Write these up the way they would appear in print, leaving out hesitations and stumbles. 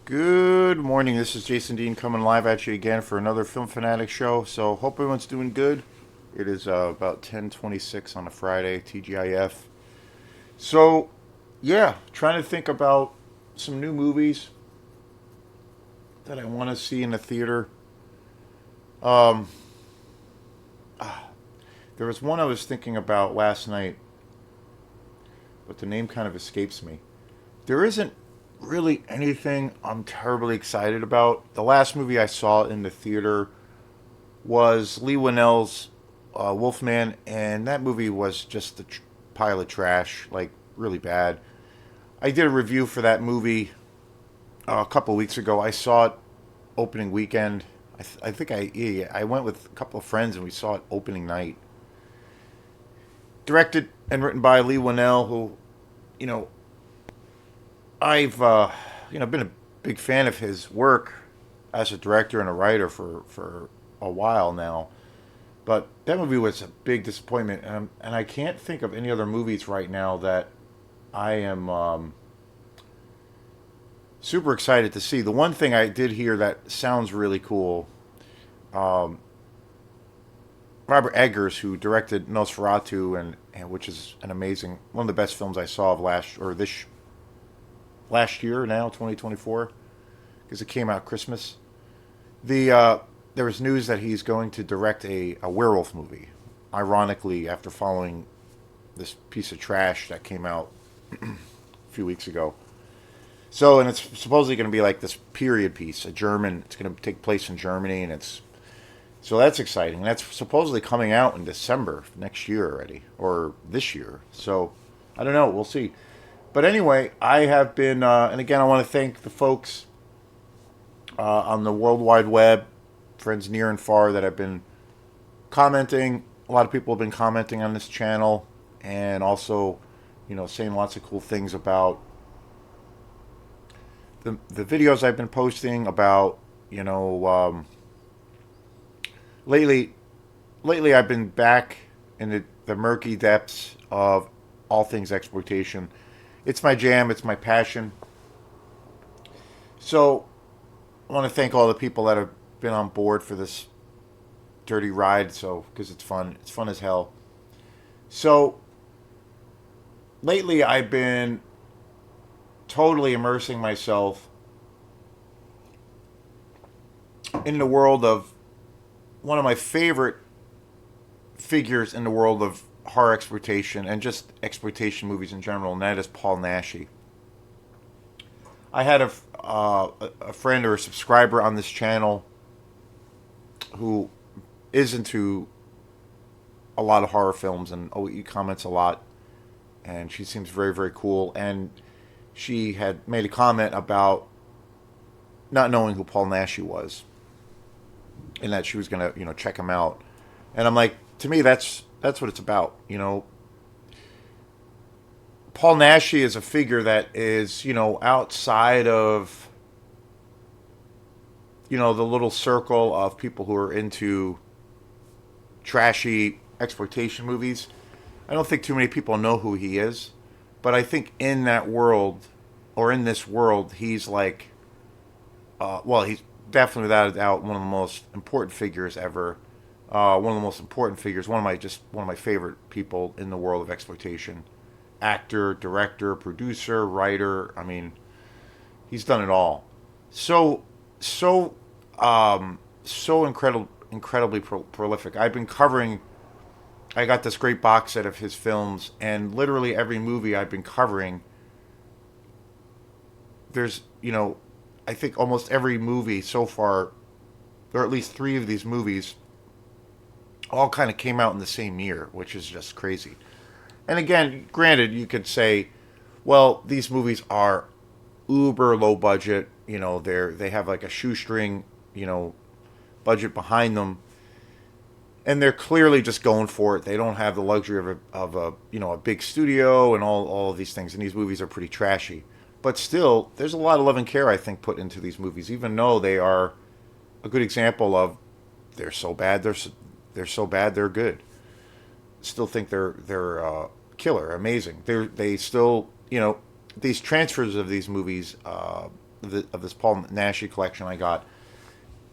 Good morning. This is Jason Dean coming live at you again for another Film Fanatic show. So hope everyone's doing good. It is about 10:26 on a Friday, TGIF. So yeah, trying to think about some new movies that I want to see in the theater. Um, there was one I was thinking about last night, but the name kind of escapes me. There isn't really anything I'm terribly excited about. The last movie I saw in the theater was Lee Winnell's Wolfman, and that movie was just a pile of trash, like really bad. I did a review for that movie a couple of weeks ago. I saw it opening weekend. I think I went with a couple of friends and we saw it opening night. Directed and written by Lee Winnell, who you know I've been a big fan of his work as a director and a writer for a while now. But that movie was a big disappointment, and I can't think of any other movies right now that I am super excited to see. The one thing I did hear that sounds really cool, um, Robert Eggers, who directed Nosferatu, and which is an amazing one of the best films I saw of last year now 2024 because it came out Christmas. There was news that he's going to direct a werewolf movie. Ironically, after following this piece of trash that came out a few weeks ago. So, and it's supposedly going to be like this period piece, a German. It's going to take place in Germany, and it's so that's exciting. That's supposedly coming out in December next year already, or this year. So, I don't know. We'll see. But anyway, I have been, and again, I want to thank the folks on the World Wide Web, friends near and far that have been commenting. A lot of people have been commenting on this channel, and also, saying lots of cool things about the videos I've been posting about, lately. Lately, I've been back in the murky depths of all things exploitation. It's my jam. It's my passion. So I want to thank all the people that have been on board for this dirty ride. So because it's fun as hell. So lately, I've been totally immersing myself in the world of one of my favorite figures in the world of horror exploitation and just exploitation movies in general, and that is Paul Naschy. I had a friend or a subscriber on this channel who is into a lot of horror films and he comments a lot, and she seems very, very cool. And she had made a comment about not knowing who Paul Naschy was, and that she was gonna, check him out. And I'm like, to me, that's what it's about. Paul Naschy is a figure that is, outside of, the little circle of people who are into trashy exploitation movies. I don't think too many people know who he is, but I think in that world, or in this world, he's like, he's definitely without a doubt one of the most important figures ever. One of the most important figures, one of my favorite people in the world of exploitation. Actor, director, producer, writer. I mean, he's done it all. So, so, incredibly prolific. I've been covering. I got this great box set of his films, and literally every movie I've been covering, there's, I think almost every movie so far, or at least three of these movies, all kind of came out in the same year, which is just crazy. And again, granted, you could say, well, these movies are uber low budget. They have like a shoestring, budget behind them, and they're clearly just going for it. They don't have the luxury of a big studio and all of these things. And these movies are pretty trashy. But still, there's a lot of love and care I think put into these movies, even though they are a good example of they're so bad they're so bad they're good. Still think they're killer, amazing. They still, these transfers of these movies of this Paul Naschy collection I got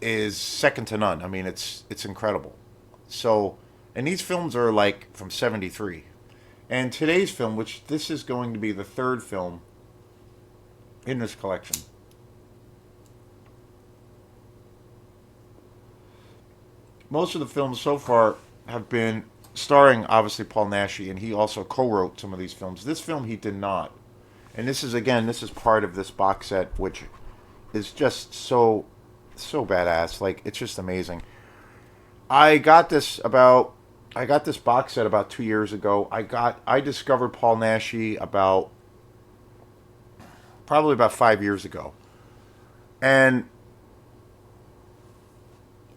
is second to none. I mean, it's incredible. So, and these films are like from '73, and today's film, which this is going to be the third film in this collection. Most of the films so far have been starring obviously Paul Naschy, and he also co-wrote some of these films. This film he did not, and this is again this is part of this box set, which is just so badass. Like it's just amazing. I got this about I got this box set about 2 years ago. I discovered Paul Naschy about probably about 5 years ago, and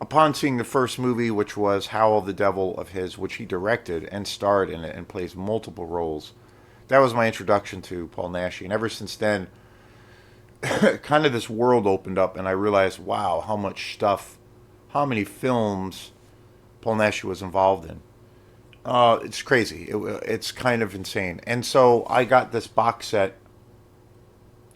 upon seeing the first movie, which was Howl of the Devil of his, which he directed and starred in it and plays multiple roles, that was my introduction to Paul Naschy. And ever since then, kind of this world opened up, and I realized, wow, how much stuff, how many films Paul Naschy was involved in. It's crazy. It's kind of insane. And so I got this box set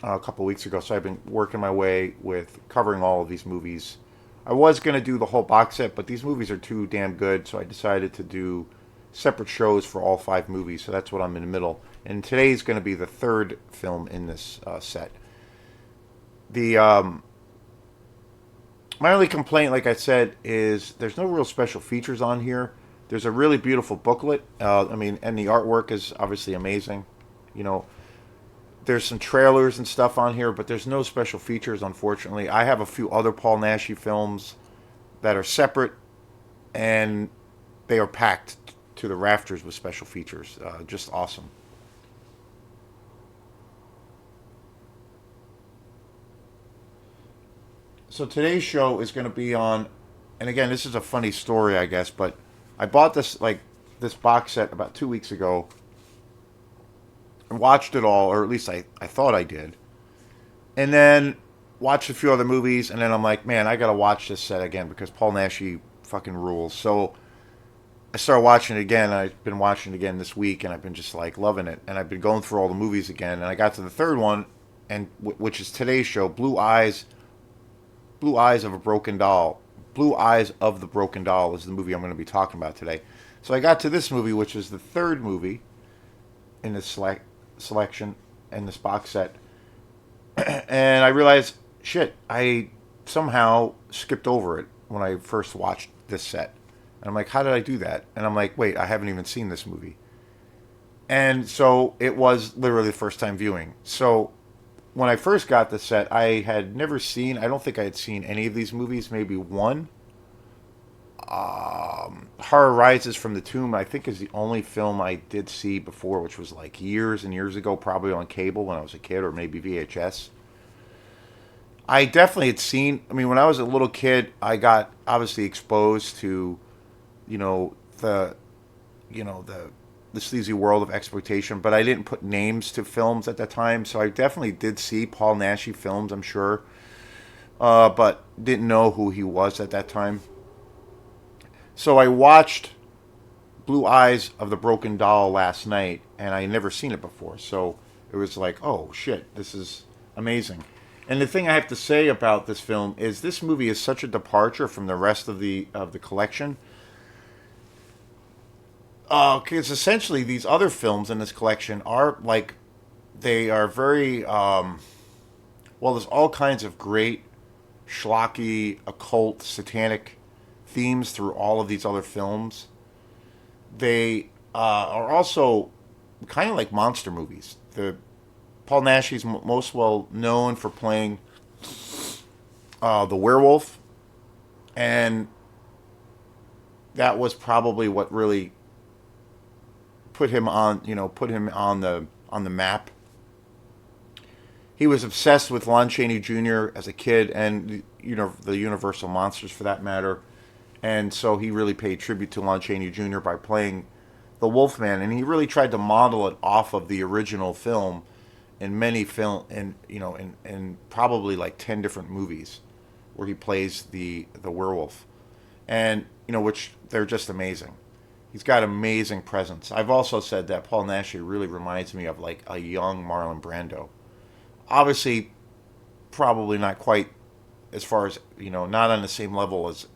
a couple weeks ago. So I've been working my way with covering all of these movies. I was going to do the whole box set, but these movies are too damn good, so I decided to do separate shows for all 5 movies, so that's what I'm in the middle. And today's going to be the third film in this set. The My only complaint, like I said, is there's no real special features on here. There's a really beautiful booklet. I mean, and the artwork is obviously amazing. You know, there's some trailers and stuff on here, but there's no special features, unfortunately. I have a few other Paul Naschy films that are separate, and they are packed to the rafters with special features. Just awesome. So today's show is going to be on, and again, this is a funny story, I guess, but I bought this box set about 2 weeks ago and watched it all, or at least I thought I did. And then watched a few other movies, and then I'm like, man, I gotta watch this set again because Paul Naschy fucking rules. So I started watching it again, and I've been watching it again this week, and I've been just like loving it. And I've been going through all the movies again, and I got to the third one, and which is today's show, Blue Eyes of a Broken Doll. Blue Eyes of the Broken Doll is the movie I'm going to be talking about today. So I got to this movie, which is the third movie in this selection in this box set, and I realized, shit, I somehow skipped over it when I first watched this set. And I'm like, how did I do that? And I'm like, wait, I haven't even seen this movie. And so it was literally the first time viewing. So when I first got the set, I had never seen, I don't think I had seen any of these movies, maybe one. Horror Rises from the Tomb, I think, is the only film I did see before, which was like years and years ago, probably on cable when I was a kid, or maybe VHS. I definitely had seen, I mean, when I was a little kid, I got obviously exposed to, you know, the, the sleazy world of exploitation, but I didn't put names to films at that time, so I definitely did see Paul Naschy films, I'm sure, but didn't know who he was at that time. So I watched Blue Eyes of the Broken Doll last night, and I had never seen it before, so it was like, oh shit, this is amazing. And the thing I have to say about this film is this movie is such a departure from the rest of the collection. Because essentially these other films in this collection are like, they are very, well, there's all kinds of great schlocky, occult, satanic themes through all of these other films. They are also kind of like monster movies. Paul Naschy's most well known for playing the werewolf, and that was probably what really put him on, on the map. He was obsessed with Lon Chaney Jr. as a kid, and the Universal monsters for that matter. And so he really paid tribute to Lon Chaney Jr. by playing the Wolfman, and he really tried to model it off of the original film in many in probably like 10 different movies where he plays the werewolf, and which they're just amazing. He's got amazing presence. I've also said that Paul Naschy really reminds me of like a young Marlon Brando. Obviously, probably not quite as far as, not on the same level as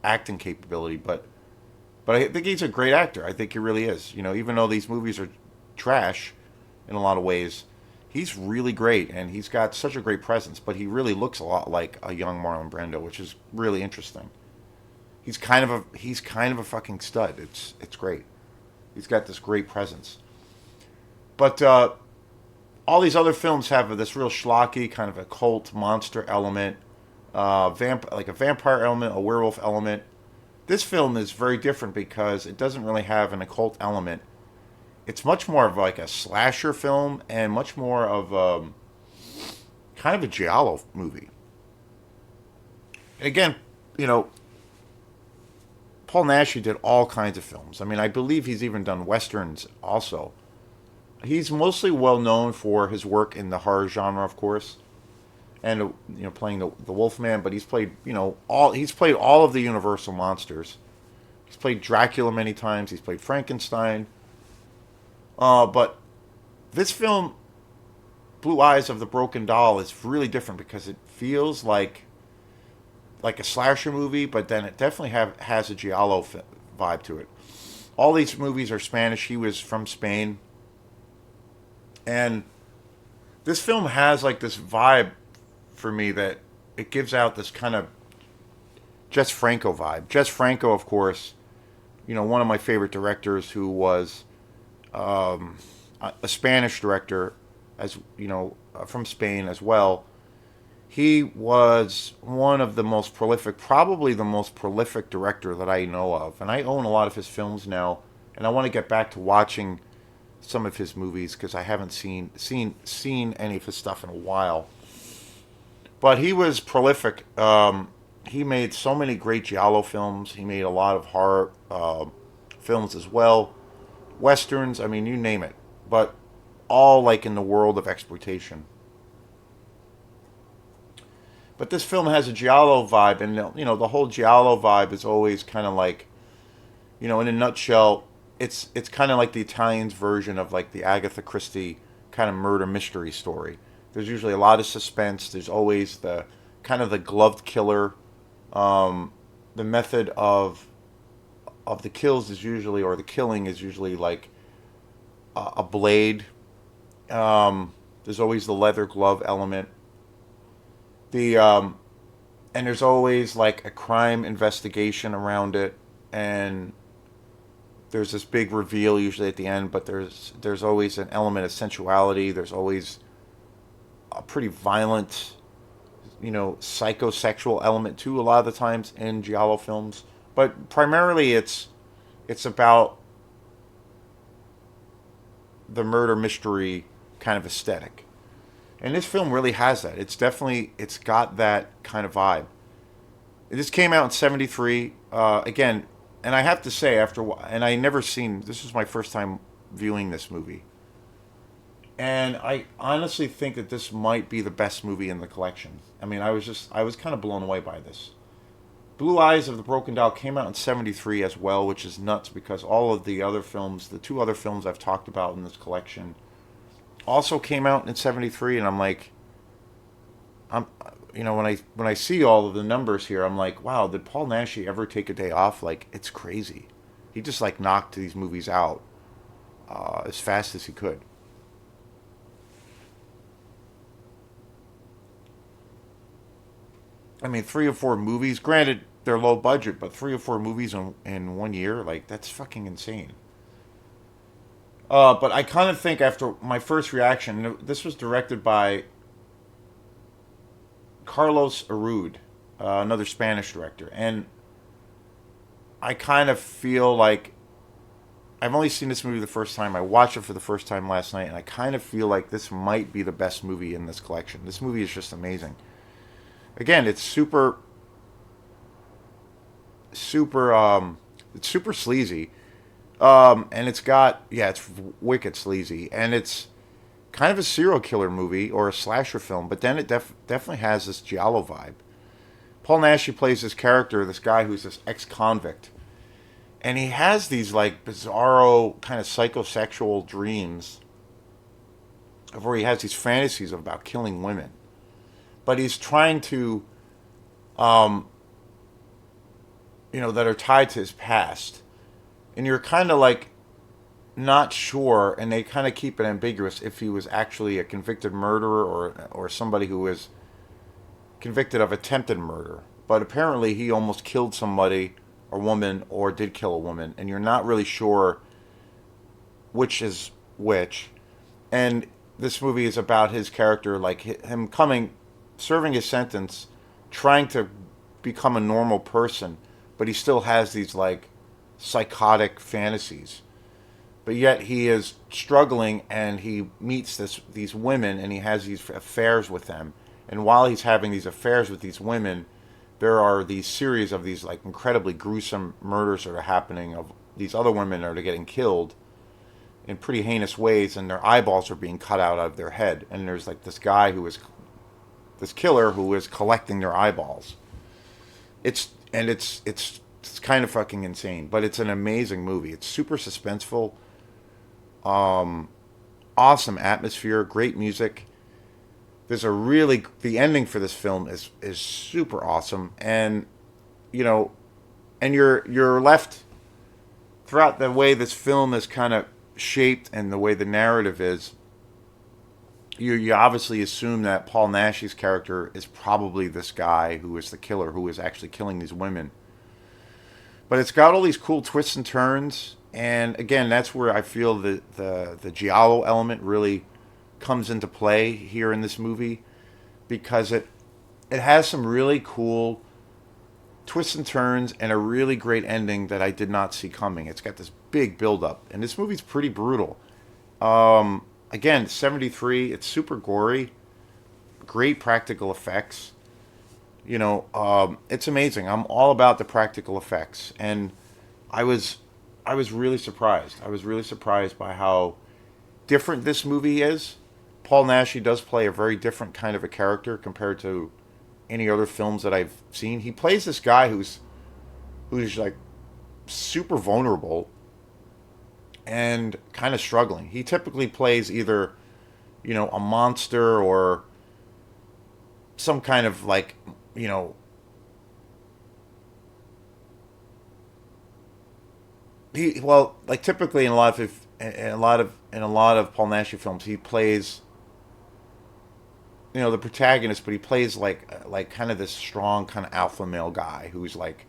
acting capability, but I think he's a great actor. I think he really is. Even though these movies are trash in a lot of ways, he's really great, and he's got such a great presence. But he really looks a lot like a young Marlon Brando, which is really interesting. He's kind of a fucking stud. It's great. He's got this great presence. But all these other films have this real schlocky kind of a cult monster element, like a vampire element, a werewolf element. This film is very different because it doesn't really have an occult element. It's much more of like a slasher film and much more of kind of a giallo movie. And again, Paul Naschy did all kinds of films. I mean, I believe he's even done westerns also. He's mostly well known for his work in the horror genre, of course, and playing the Wolfman. But he's played all of the Universal monsters. He's played Dracula many times. He's played Frankenstein. But this film, Blue Eyes of the Broken Doll, is really different because it feels like a slasher movie, but then it definitely has a giallo vibe to it. All these movies are Spanish. He was from Spain. And this film has like this vibe for me that it gives out this kind of Jess Franco vibe. Jess Franco, of course, one of my favorite directors who was a Spanish director, as from Spain as well. He was one of the most prolific, probably the most prolific director that I know of. And I own a lot of his films now, and I want to get back to watching some of his movies because I haven't seen any of his stuff in a while. But he was prolific. He made so many great giallo films. He made a lot of horror films as well, westerns. I mean, you name it. But all like in the world of exploitation. But this film has a giallo vibe, and the whole giallo vibe is always kind of like, in a nutshell, it's kind of like the Italians' version of like the Agatha Christie kind of murder mystery story. There's usually a lot of suspense. There's always the kind of the gloved killer. The method of the kills is usually, or the killing is usually like a blade. There's always the leather glove element. And there's always like a crime investigation around it, and there's this big reveal usually at the end, but there's always an element of sensuality. There's always a pretty violent, psychosexual element too a lot of the times in giallo films. But primarily it's about the murder mystery kind of aesthetic. And this film really has that. It's got that kind of vibe. This came out in '73. Again, and I have to say, and I never seen, this was my first time viewing this movie. And I honestly think that this might be the best movie in the collection. I mean, I was kind of blown away by this. Blue Eyes of the Broken Doll came out in '73 as well, which is nuts because all of the other films, the two other films I've talked about in this collection, also came out in '73, and I'm like, when I see all of the numbers here, I'm like, wow, did Paul Naschy ever take a day off? Like, it's crazy. He just like knocked these movies out as fast as he could. I mean, 3 or 4 movies. Granted, they're low budget, but 3 or 4 movies in 1 year, like that's fucking insane. But I kind of think after my first reaction, this was directed by Carlos Arud, another Spanish director, and I kind of feel like I've only seen this movie the first time. I watched it for the first time last night, and I kind of feel like this might be the best movie in this collection. This movie is just amazing. Again, it's super sleazy. And it's wicked sleazy, and it's kind of a serial killer movie or a slasher film, but then it definitely has this giallo vibe. Paul Naschy plays this character, this guy who's this ex-convict, and he has these like bizarro kind of psychosexual dreams of where he has these fantasies about killing women. but he's trying to, um, that are tied to his past. And you're kind of like not sure, and they kind of keep it ambiguous if he was actually a convicted murderer or somebody who was convicted of attempted murder. But apparently he almost killed somebody, a woman, or did kill a woman, and you're not really sure which is which. And this movie is about his character, like him serving his sentence, trying to become a normal person, but he still has these like psychotic fantasies. But yet he is struggling, and he meets these women, and he has these affairs with them. And while he's having these affairs with these women, there are these series of these like incredibly gruesome murders that are happening of these other women that are getting killed in pretty heinous ways, and their eyeballs are being cut out of their head. And there's like this killer who is collecting their eyeballs. It's kind of fucking insane, but it's an amazing movie. It's super suspenseful, awesome atmosphere, great music. The ending for this film is super awesome, and you know, and you're left throughout the way this film is kind of shaped and the way the narrative is. You obviously assume that Paul Naschy's character is probably this guy who is the killer, who is actually killing these women. But it's got all these cool twists and turns, and again, that's where I feel the giallo element really comes into play here in this movie, because it has some really cool twists and turns and a really great ending that I did not see coming. It's got this big build up, and this movie's pretty brutal. Again, 73, it's super gory, great practical effects. It's amazing. I'm all about the practical effects, and I was really surprised. I was really surprised by how different this movie is. Paul Naschy does play a very different kind of a character compared to any other films that I've seen. He plays this guy who's like super vulnerable and kind of struggling. He typically plays either, a monster or some kind of like, typically in a lot of Paul Naschy films, he plays the protagonist, but he plays like kind of this strong kind of alpha male guy who's like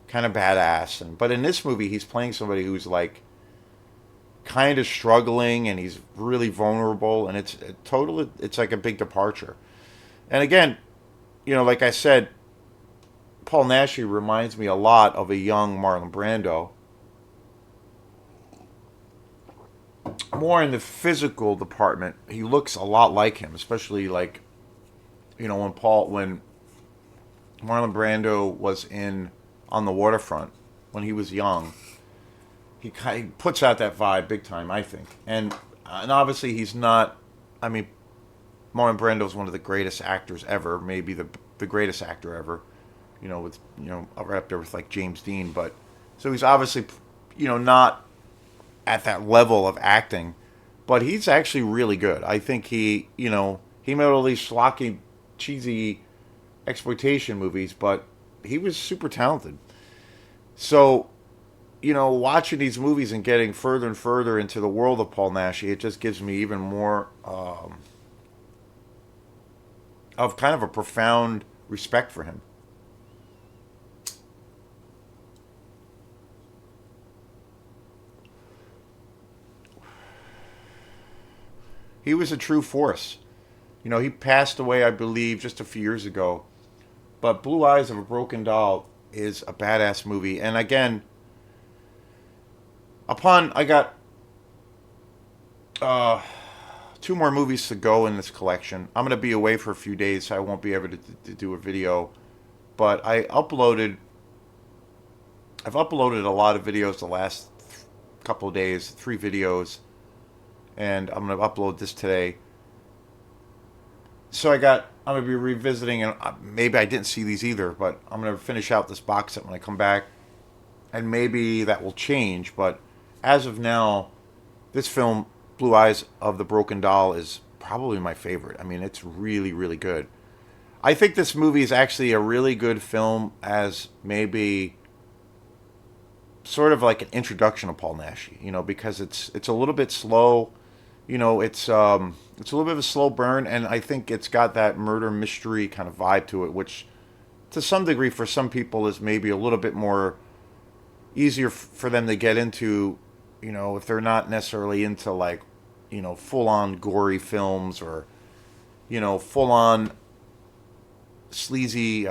kind of badass. But in this movie, he's playing somebody who's like kind of struggling, and he's really vulnerable, and it's like a big departure. And again, like I said, Paul Naschy reminds me a lot of a young Marlon Brando, more in the physical department. He looks a lot like him, especially like, when Marlon Brando was in On the Waterfront when he was young. He puts out that vibe big time, I think. And obviously he's not. I mean, Marlon Brando is one of the greatest actors ever, maybe the greatest actor ever. With right up there with like James Dean. But so he's obviously not at that level of acting, but he's actually really good. I think he made all these schlocky, cheesy exploitation movies, but he was super talented. So, watching these movies and getting further and further into the world of Paul Naschy, it just gives me even more of kind of a profound respect for him. He was a true force. He passed away, I believe, just a few years ago. But Blue Eyes of a Broken Doll is a badass movie. And again, I got 2 more movies to go in this collection. I'm going to be away for a few days, so I won't be able to do a video. But I've uploaded a lot of videos the last couple of days, 3 videos. And I'm going to upload this today. So I'm going to be revisiting, and maybe I didn't see these either, but I'm going to finish out this box set when I come back. And maybe that will change, but as of now, this film, Blue Eyes of the Broken Doll, is probably my favorite. I mean, it's really, really good. I think this movie is actually a really good film as maybe sort of like an introduction to Paul Naschy, because it's a little bit slow. It's a little bit of a slow burn, and I think it's got that murder mystery kind of vibe to it, which to some degree for some people is maybe a little bit more easier for them to get into, if they're not necessarily into like, full on gory films or, full on sleazy,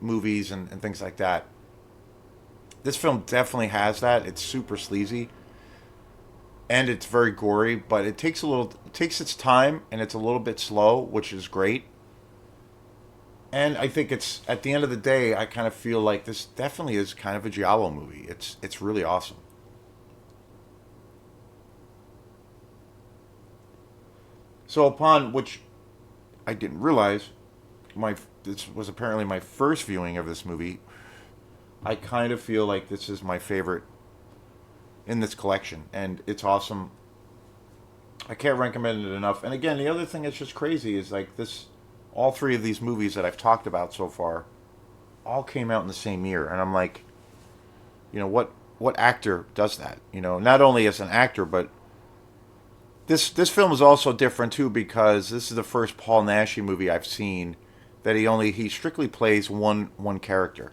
movies and things like that. This film definitely has that. It's super sleazy and it's very gory, but it takes its time and it's a little bit slow, which is great. And I think it's at the end of the day, I kind of feel like this definitely is kind of a giallo movie. It's really awesome. So upon which I didn't realize my this was apparently my first viewing of this movie. I kind of feel like this is my favorite in this collection, and it's awesome. I can't recommend it enough. And again, the other thing that's just crazy is like this. All three of these movies that I've talked about so far all came out in the same year, and I'm like, what actor does that? Not only as an actor, but this film is also different too because this is the first Paul Naschy movie I've seen that he strictly plays one character.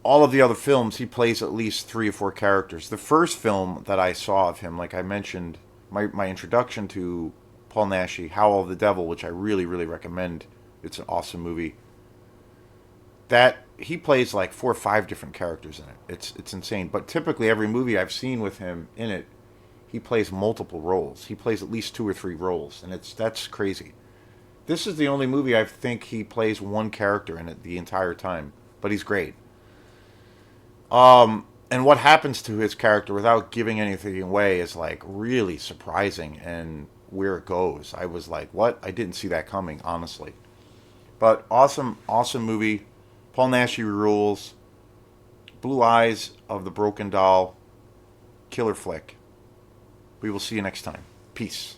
All of the other films he plays at least three or four characters. The first film that I saw of him, like I mentioned, my introduction to Paul Naschy, Howl of the Devil, which I really, really recommend. It's an awesome movie. That he plays like four or five different characters in it. It's insane. But typically every movie I've seen with him in it, he plays multiple roles. He plays at least two or three roles, and that's crazy. This is the only movie I think he plays one character in it the entire time, but he's great. And what happens to his character without giving anything away is like really surprising and where it goes. I was like, what? I didn't see that coming, honestly. But awesome, awesome movie. Paul Naschy rules. Blue Eyes of the Broken Doll. Killer flick. We will see you next time. Peace.